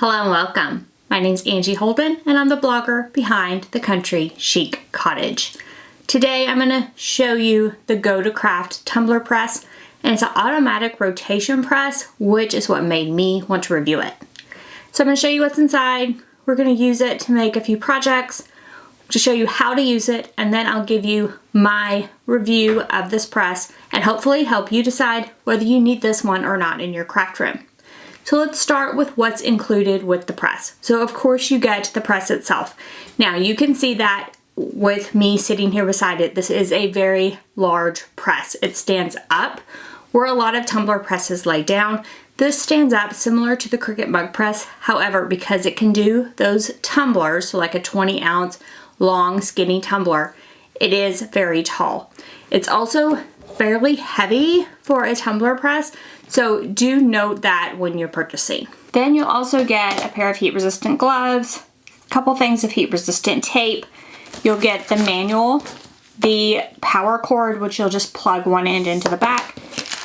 Hello and welcome. My name's Angie Holden and I'm the blogger behind the Country Chic Cottage. Today I'm going to show you the Go2Craft Tumbler Press, and it's an automatic rotation press, which is what made me want to review it. So I'm going to show you what's inside. We're going to use it to make a few projects, to show you how to use it, and then I'll give you my review of this press and hopefully help you decide whether you need this one or not in your craft room. So let's start with what's included with the press. So of course you get the press itself. Now you can see that with me sitting here beside it, this is a very large press. It stands up where a lot of tumbler presses lay down. This stands up similar to the Cricut mug press. However, because it can do those tumblers, so like a 20-ounce long skinny tumbler, it is very tall. It's also fairly heavy for a tumbler press, so do note that when you're purchasing. Then you'll also get a pair of heat resistant gloves, a couple things of heat resistant tape. You'll get the manual, the power cord, which you'll just plug one end into the back.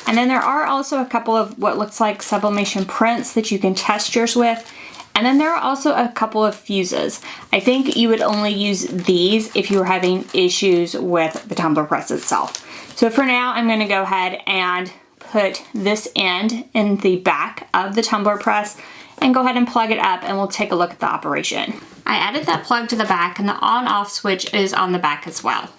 And then there are also a couple of what looks like sublimation prints that you can test yours with. And then there are also a couple of fuses. I think you would only use these if you were having issues with the tumbler press itself. So for now, I'm gonna go ahead and put this end in the back of the tumbler press and go ahead and plug it up, and we'll take a look at the operation. I added that plug to the back, and the on-off switch is on the back as well.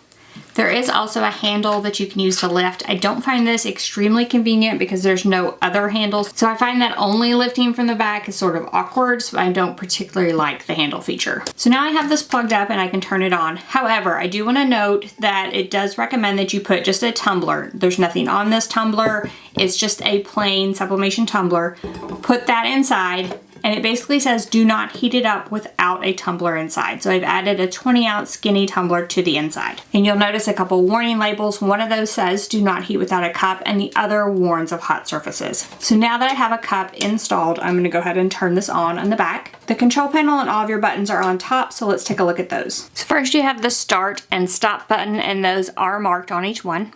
There is also a handle that you can use to lift. I don't find this extremely convenient because there's no other handles. So I find that only lifting from the back is sort of awkward, so I don't particularly like the handle feature. So now I have this plugged up and I can turn it on. However, I do want to note that it does recommend that you put just a tumbler. There's nothing on this tumbler. It's just a plain sublimation tumbler. Put that inside, and it basically says do not heat it up without a tumbler inside. So I've added a 20-ounce skinny tumbler to the inside. And you'll notice a couple warning labels. One of those says do not heat without a cup, and the other warns of hot surfaces. So now that I have a cup installed, I'm gonna go ahead and turn this on the back. The control panel and all of your buttons are on top, so let's take a look at those. So first you have the start and stop button, and those are marked on each one.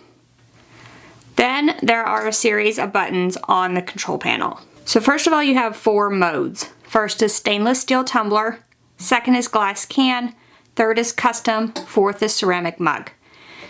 Then there are a series of buttons on the control panel. So first of all, you have 4 modes. First is stainless steel tumbler, second is glass can, third is custom, fourth is ceramic mug.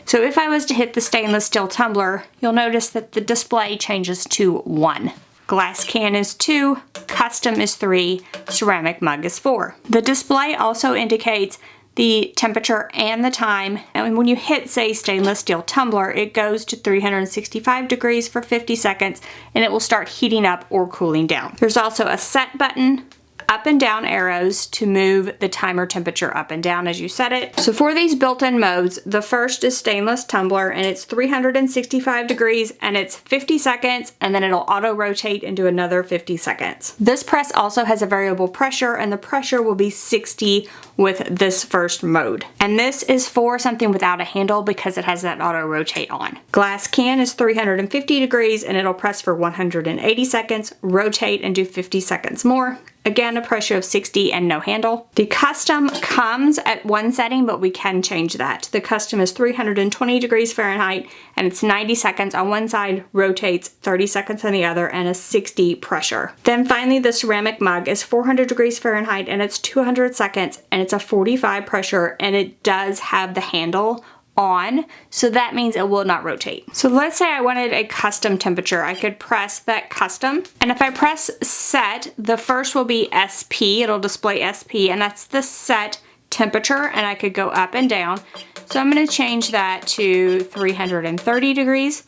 So if I was to hit the stainless steel tumbler, you'll notice that the display changes to 1. Glass can is 2, custom is 3, ceramic mug is 4. The display also indicates the temperature and the time, and when you hit, say, stainless steel tumbler, it goes to 365 degrees for 50 seconds and it will start heating up or cooling down. There's also a set button, up and down arrows to move the timer temperature up and down as you set it. So for these built-in modes, the first is stainless tumbler, and it's 365 degrees and it's 50 seconds, and then it'll auto rotate into another 50 seconds. This press also has a variable pressure, and the pressure will be 60 with this first mode. And this is for something without a handle because it has that auto rotate on. Glass can is 350 degrees and it'll press for 180 seconds, rotate and do 50 seconds more. Again, a pressure of 60 and no handle. The custom comes at 1 setting, but we can change that. The custom is 320 degrees Fahrenheit and it's 90 seconds on one side, rotates 30 seconds on the other, and a 60 pressure. Then finally, the ceramic mug is 400 degrees Fahrenheit and it's 200 seconds, and it's a 45 pressure, and it does have the handle on, so that means it will not rotate. So let's say I wanted a custom temperature. I could press that custom, and if I press set, the first will be SP. It'll display SP, and that's the set temperature, and I could go up and down. So I'm going to change that to 330 degrees.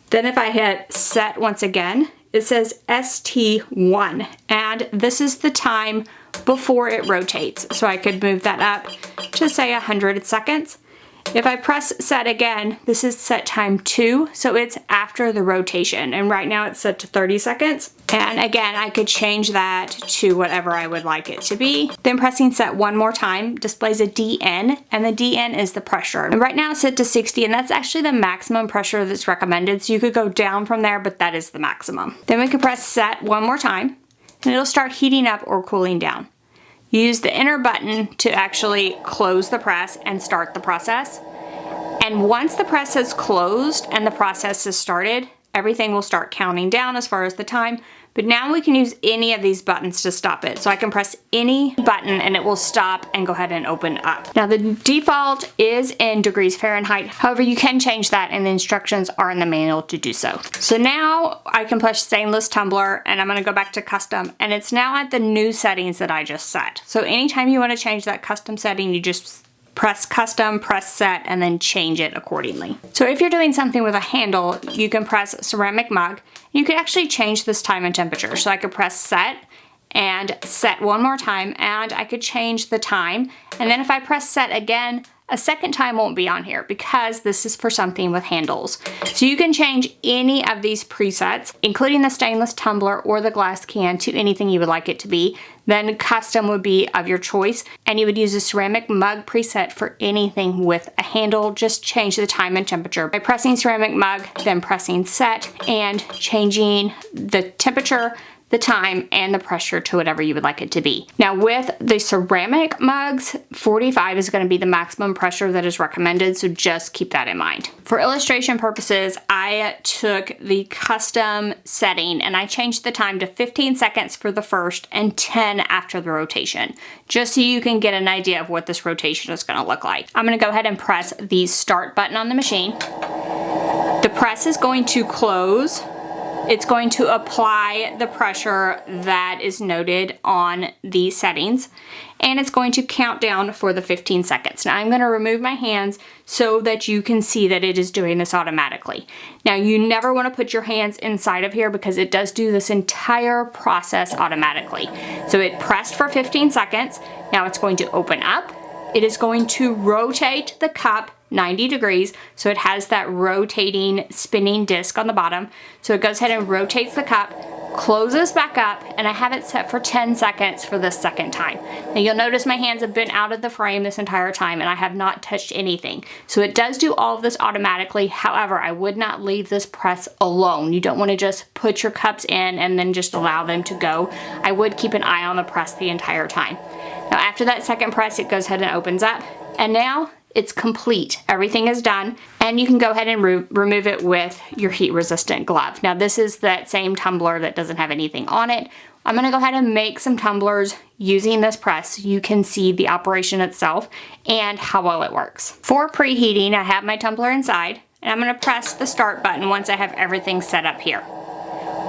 Then if I hit set once again, it says ST1, and this is the time before it rotates. So I could move that up to say 100 seconds. If I press set again, this is set time 2, so it's after the rotation, and right now it's set to 30 seconds. And again, I could change that to whatever I would like it to be. Then pressing set one more time displays a DN, and the DN is the pressure. And right now it's set to 60, and that's actually the maximum pressure that's recommended, so you could go down from there, but that is the maximum. Then we can press set one more time, and it'll start heating up or cooling down. Use the enter button to actually close the press and start the process. And once the press has closed and the process has started, everything will start counting down as far as the time, But now we can use any of these buttons to stop it. So I can press any button and it will stop and go ahead and open up. Now the default is in degrees Fahrenheit. However, you can change that and the instructions are in the manual to do so. So now I can push stainless tumbler and I'm gonna go back to custom and it's now at the new settings that I just set. So anytime you wanna change that custom setting, you just press custom, press set, and then change it accordingly. So if you're doing something with a handle, you can press ceramic mug. You could actually change this time and temperature. So I could press set and set one more time and I could change the time. And then if I press set again, a second time won't be on here because this is for something with handles. So you can change any of these presets, including the stainless tumbler or the glass can, to anything you would like it to be. Then custom would be of your choice, and you would use a ceramic mug preset for anything with a handle. Just change the time and temperature by pressing ceramic mug, then pressing set and changing the temperature, the time, and the pressure to whatever you would like it to be. Now with the ceramic mugs, 45 is going to be the maximum pressure that is recommended, so just keep that in mind. For illustration purposes, I took the custom setting and I changed the time to 15 seconds for the first and 10 after the rotation, just so you can get an idea of what this rotation is going to look like. I'm going to go ahead and press the start button on the machine. The press is going to close. It's going to apply the pressure that is noted on the settings, and it's going to count down for the 15 seconds. Now I'm going to remove my hands so that you can see that it is doing this automatically. Now you never want to put your hands inside of here because it does do this entire process automatically. So it pressed for 15 seconds. Now it's going to open up. It is going to rotate the cup 90 degrees, so it has that rotating spinning disc on the bottom. So it goes ahead and rotates the cup, closes back up, and I have it set for 10 seconds for the second time. Now you'll notice my hands have been out of the frame this entire time and I have not touched anything. So it does do all of this automatically. However, I would not leave this press alone. You don't want to just put your cups in and then just allow them to go. I would keep an eye on the press the entire time. Now after that second press, it goes ahead and opens up, and now it's complete. Everything is done, and you can go ahead and remove it with your heat resistant glove. Now this is that same tumbler that doesn't have anything on it. I'm gonna go ahead and make some tumblers using this press so you can see the operation itself and how well it works. For preheating, I have my tumbler inside, and I'm gonna press the start button once I have everything set up here.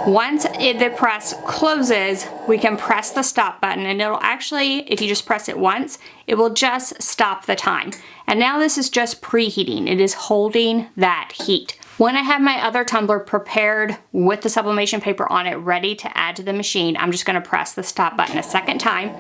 Once the press closes, we can press the stop button, and it'll actually, if you just press it once, it will just stop the time. And now this is just preheating. It is holding that heat. When I have my other tumbler prepared with the sublimation paper on it ready to add to the machine, I'm just gonna press the stop button a second time.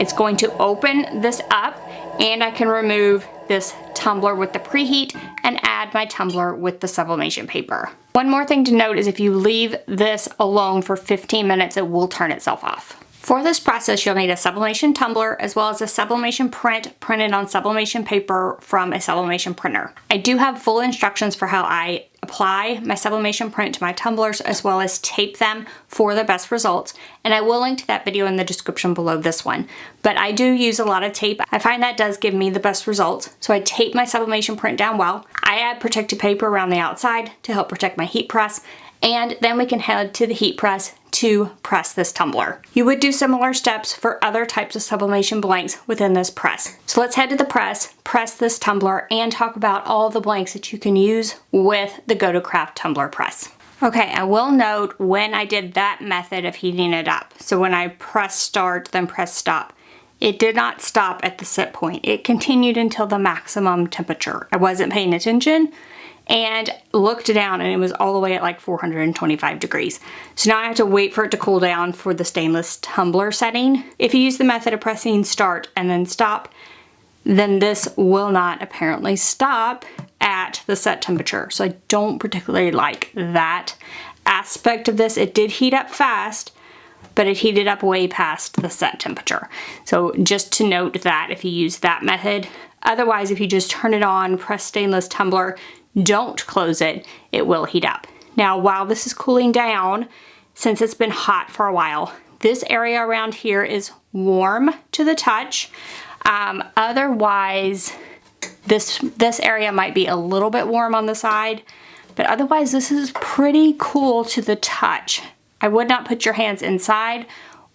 It's going to open this up, and I can remove this tumbler with the preheat and add my tumbler with the sublimation paper. One more thing to note is if you leave this alone for 15 minutes, it will turn itself off. For this process, you'll need a sublimation tumbler as well as a sublimation print printed on sublimation paper from a sublimation printer. I do have full instructions for how I apply my sublimation print to my tumblers as well as tape them for the best results, and I will link to that video in the description below this one. But I do use a lot of tape. I find that does give me the best results, so I tape my sublimation print down well. I add protective paper around the outside to help protect my heat press, and then we can head to the heat press to press this tumbler. You would do similar steps for other types of sublimation blanks within this press. So let's head to the press this tumbler, and talk about all the blanks that you can use with the Go2Craft Tumbler Press. Okay, I will note when I did that method of heating it up. So when I press start, then press stop, it did not stop at the set point. It continued until the maximum temperature. I wasn't paying attention and looked down, and it was all the way at like 425 degrees. So now I have to wait for it to cool down for the stainless tumbler setting. If you use the method of pressing start and then stop, then this will not apparently stop at the set temperature. So I don't particularly like that aspect of this. It did heat up fast, but it heated up way past the set temperature. So just to note that if you use that method. Otherwise, if you just turn it on, press stainless tumbler, don't close it, it will heat up. Now, while this is cooling down, since it's been hot for a while, this area around here is warm to the touch. Otherwise, this area might be a little bit warm on the side, but otherwise this is pretty cool to the touch. I would not put your hands inside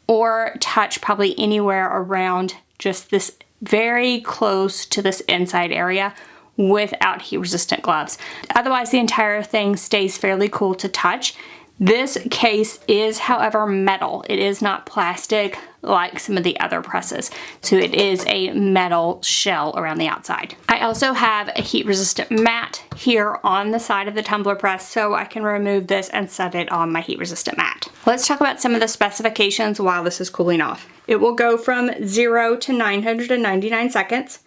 or touch probably anywhere around just this very close to this inside area without heat resistant gloves. Otherwise, the entire thing stays fairly cool to touch. This case is, however, metal. It is not plastic like some of the other presses. So it is a metal shell around the outside. I also have a heat resistant mat here on the side of the tumbler press, so I can remove this and set it on my heat resistant mat. Let's talk about some of the specifications while this is cooling off. It will go from 0 to 999 seconds.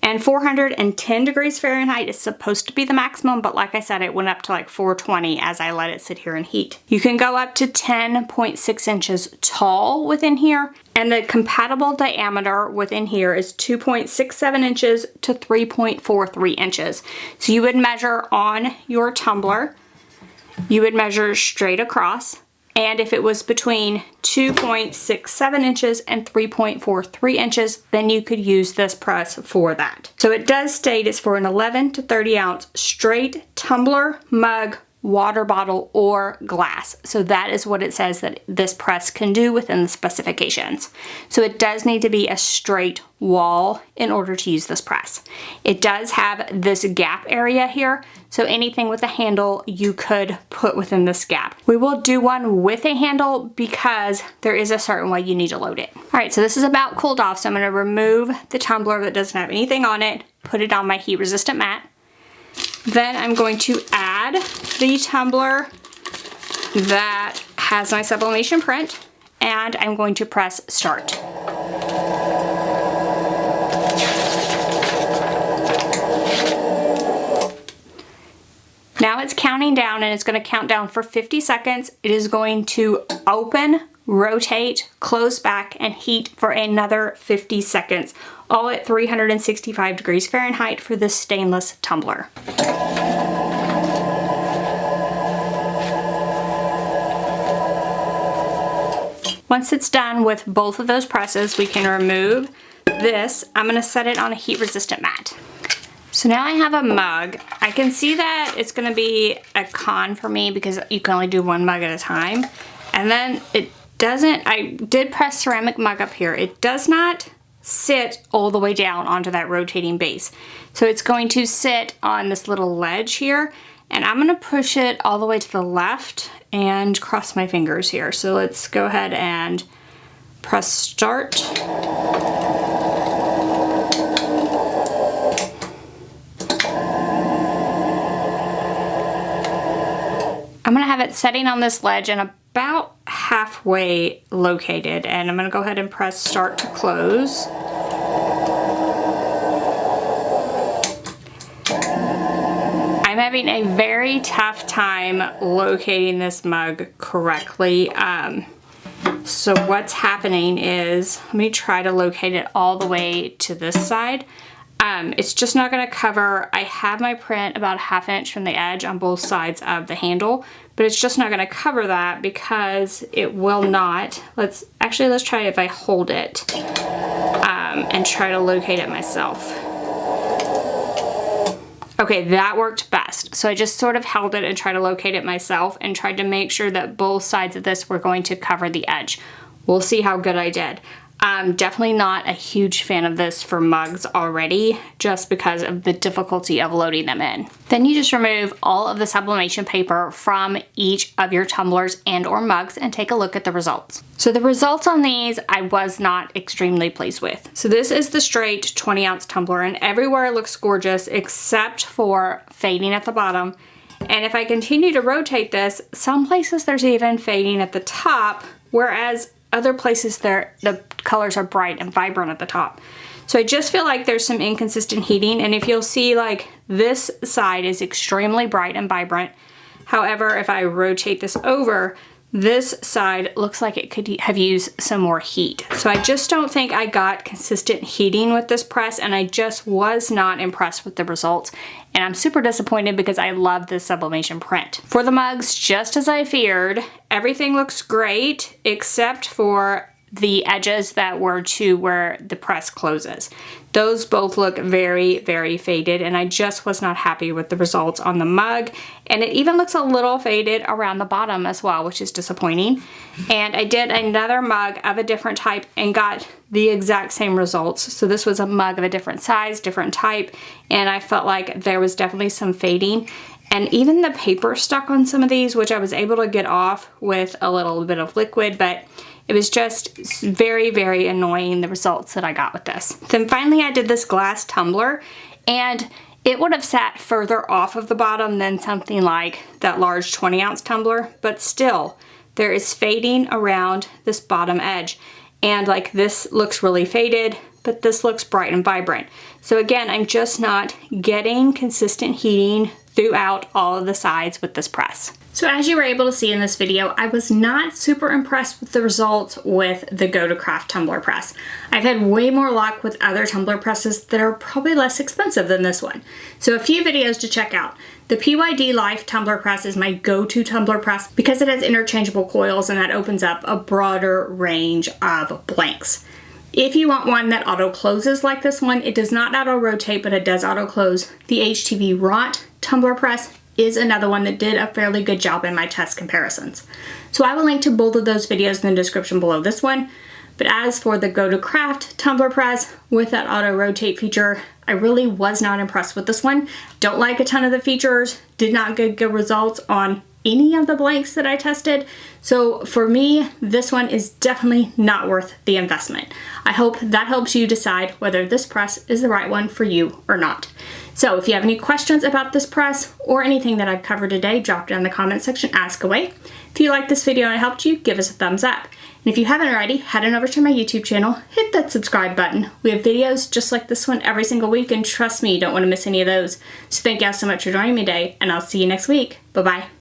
And 410 degrees Fahrenheit is supposed to be the maximum, but like I said, it went up to like 420 as I let it sit here and heat. You can go up to 10.6 inches tall within here, and the compatible diameter within here is 2.67 inches to 3.43 inches. So you would measure on your tumbler, you would measure straight across, and if it was between 2.67 inches and 3.43 inches, then you could use this press for that. So it does state it's for an 11 to 30 ounce straight tumbler, mug, water bottle, or glass. So that is what it says that this press can do within the specifications. So it does need to be a straight wall in order to use this press. It does have this gap area here, so anything with a handle you could put within this gap. We will do one with a handle because there is a certain way you need to load it. All right, so this is about cooled off, so I'm gonna remove the tumbler that doesn't have anything on it, put it on my heat resistant mat. Then I'm going to add the tumbler that has my sublimation print, and I'm going to press start. Now it's counting down, and it's going to count down for 50 seconds. It is going to open, rotate, close back, and heat for another 50 seconds, all at 365 degrees Fahrenheit for this stainless tumbler. Once it's done with both of those presses, we can remove this. I'm going to set it on a heat resistant mat. So now I have a mug. I can see that it's going to be a con for me because you can only do one mug at a time. And then it doesn't, I did press ceramic mug up here. It does not sit all the way down onto that rotating base. So it's going to sit on this little ledge here, and I'm going to push it all the way to the left and cross my fingers here. So let's go ahead and press start. I'm gonna have it setting on this ledge and about halfway located, and I'm gonna go ahead and press start to close. I'm having a very tough time locating this mug correctly. So what's happening is, let me try to locate it all the way to this side. It's just not going to cover. I have my print about 1/2 inch from the edge on both sides of the handle, but it's just not going to cover that because it will not. Let's try if I hold it and try to locate it myself. Okay, that worked best. So I just sort of held it and tried to locate it myself and tried to make sure that both sides of this were going to cover the edge. We'll see how good I did. I'm definitely not a huge fan of this for mugs already, just because of the difficulty of loading them in. Then you just remove all of the sublimation paper from each of your tumblers and or mugs and take a look at the results. So the results on these I was not extremely pleased with. So this is the straight 20-ounce tumbler, and everywhere it looks gorgeous except for fading at the bottom. And if I continue to rotate this, some places there's even fading at the top, whereas other places the colors are bright and vibrant at the top. So I just feel like there's some inconsistent heating, and if you'll see, like, this side is extremely bright and vibrant. However, if I rotate this over, this side looks like it could have used some more heat. So I just don't think I got consistent heating with this press, and I just was not impressed with the results. And I'm super disappointed because I love this sublimation print. For the mugs, just as I feared, everything looks great except for the edges that were to where the press closes. Those both look very, very faded, and I just was not happy with the results on the mug. And it even looks a little faded around the bottom as well, which is disappointing. And I did another mug of a different type and got the exact same results. So this was a mug of a different size, different type, and I felt like there was definitely some fading. And even the paper stuck on some of these, which I was able to get off with a little bit of liquid, but it was just very, very annoying, the results that I got with this. Then finally I did this glass tumbler, and it would have sat further off of the bottom than something like that large 20-ounce tumbler, but still, there is fading around this bottom edge. And like this looks really faded, but this looks bright and vibrant. So again, I'm just not getting consistent heating throughout all of the sides with this press. So as you were able to see in this video, I was not super impressed with the results with the Go2Craft Tumbler Press. I've had way more luck with other tumbler presses that are probably less expensive than this one. So a few videos to check out. The PYD Life Tumbler Press is my go-to tumbler press because it has interchangeable coils, and that opens up a broader range of blanks. If you want one that auto closes like this one, it does not auto rotate, but it does auto close. The HTV Rot Tumbler Press is another one that did a fairly good job in my test comparisons. So I will link to both of those videos in the description below this one. But as for the Go2Craft Tumbler Press with that auto rotate feature, I really was not impressed with this one. Don't like a ton of the features, did not get good results on any of the blanks that I tested. So for me, this one is definitely not worth the investment. I hope that helps you decide whether this press is the right one for you or not. So if you have any questions about this press or anything that I've covered today, drop down in the comment section, ask away. If you liked this video and it helped you, give us a thumbs up. And if you haven't already, head on over to my YouTube channel, hit that subscribe button. We have videos just like this one every single week, and trust me, you don't want to miss any of those. So thank you all so much for joining me today, and I'll see you next week. Bye-bye.